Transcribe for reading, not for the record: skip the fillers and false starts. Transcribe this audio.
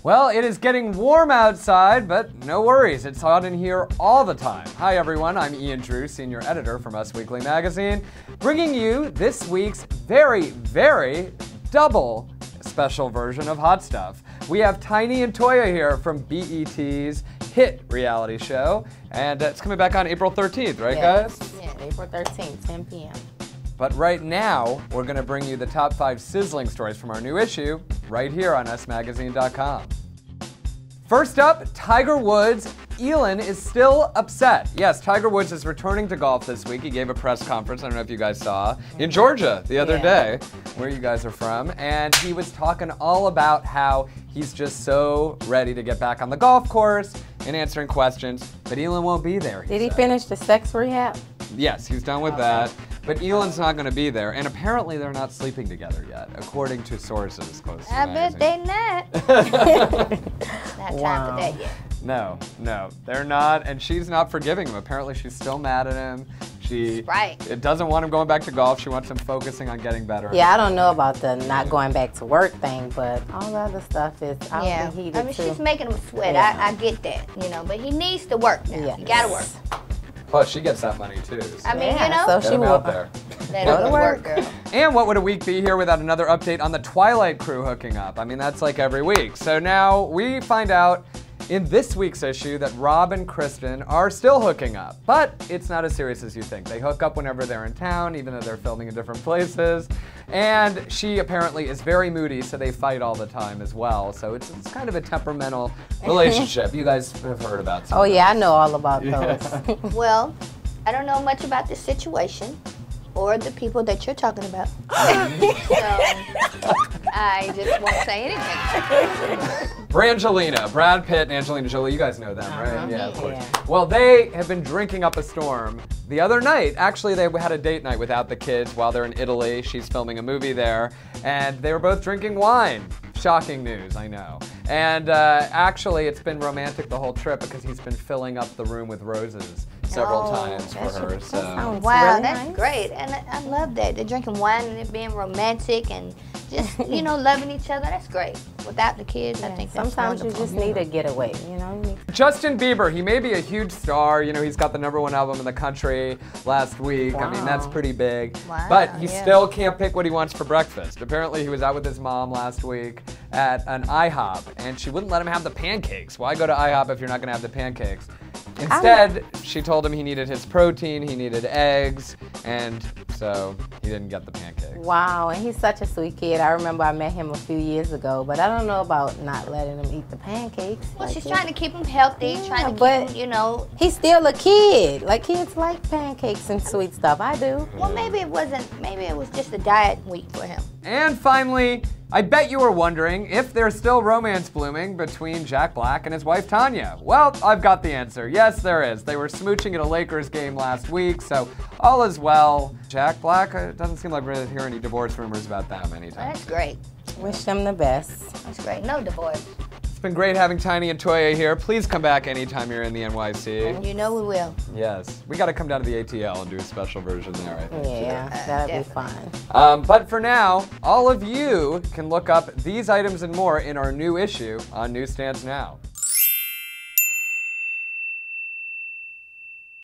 Well, it is getting warm outside, but no worries, it's hot in here all the time. Hi everyone, I'm Ian Drew, senior editor from Us Weekly Magazine, bringing you this week's very double special version of Hot Stuff. We have Tiny and Toya here from BET's hit reality show, and it's coming back on April 13th, right guys? Yeah, April 13th, 10 p.m. But right now, we're going to bring you the top 5 sizzling stories from our new issue, right here on usmagazine.com. First up, Tiger Woods. Elin is still upset. Yes, Tiger Woods is returning to golf this week. He gave a press conference, I don't know if you guys saw, in Georgia the other day, where you guys are from, and he was talking all about how he's just so ready to get back on the golf course and answering questions, but Elin won't be there. Did he finish the sex rehab? Yes, he's done with that. But Elin's not going to be there, and apparently they're not sleeping together yet, according to sources close to the I magazine. bet they not. Not time for that yet. No, they're not, and she's not forgiving him. Apparently she's still mad at him. She doesn't want him going back to golf. She wants him focusing on getting better. Yeah, I don't know about the not going back to work thing, but all the other stuff is out the heated I mean, she's making him sweat. Yeah. I get that, you know, but he needs to work now. Yes. You gotta work. Plus, she gets that money too. So. I mean, you know, so get she him will out there. Let him work, girl. And what would a week be here without another update on the Twilight crew hooking up? I mean, that's like every week. So now we find out in this week's issue that Rob and Kristen are still hooking up. But it's not as serious as you think. They hook up whenever they're in town, even though they're filming in different places. And she apparently is very moody, so they fight all the time as well. So it's kind of a temperamental relationship. You guys have heard about some. Oh yeah, I know all about those. Well, I don't know much about this situation or the people that you're talking about. So I just won't say anything. Brangelina, Brad Pitt and Angelina Jolie, you guys know them, right? Yeah, of course. Yeah. Well, they have been drinking up a storm the other night. Actually, they had a date night without the kids while they're in Italy. She's filming a movie there, and they were both drinking wine. Shocking news, I know. And actually, it's been romantic the whole trip because he's been filling up the room with roses several times for her. So. Wow, really that's nice. great. And I love that. They're drinking wine and it being romantic and just, you know, loving each other. That's great. Without the kids, I think that's sometimes wonderful. you just need a getaway, you know? Justin Bieber, he may be a huge star. You know, he's got the #1 album in the country last week. Wow. I mean, that's pretty big. Wow, But he still can't pick what he wants for breakfast. Apparently, he was out with his mom last week at an IHOP, and she wouldn't let him have the pancakes. Why go to IHOP if you're not going to have the pancakes? Instead, she told him he needed his protein, he needed eggs, and so he didn't get the pancakes. Wow, and he's such a sweet kid. I remember I met him a few years ago, but I don't know about not letting him eat the pancakes. Well, she's trying to keep him healthy, trying to keep him, you know. He's still a kid. Like, kids like pancakes and sweet stuff. I do. Well, maybe it was just a diet week for him. And finally, I bet you were wondering if there's still romance blooming between Jack Black and his wife Tanya. Well, I've got the answer. Yes, there is. They were smooching at a Lakers game last week, so all is well. Jack Black, it doesn't seem like we're going to hear any divorce rumors about them anytime. That's great. Wish them the best. That's great. No divorce. It's been great having Tiny and Toya here. Please come back anytime you're in the NYC. You know we will. Yes. We got to come down to the ATL and do a special version there, I think. Yeah, that'll be fun. But for now, all of you can look up these items and more in our new issue on newsstands now.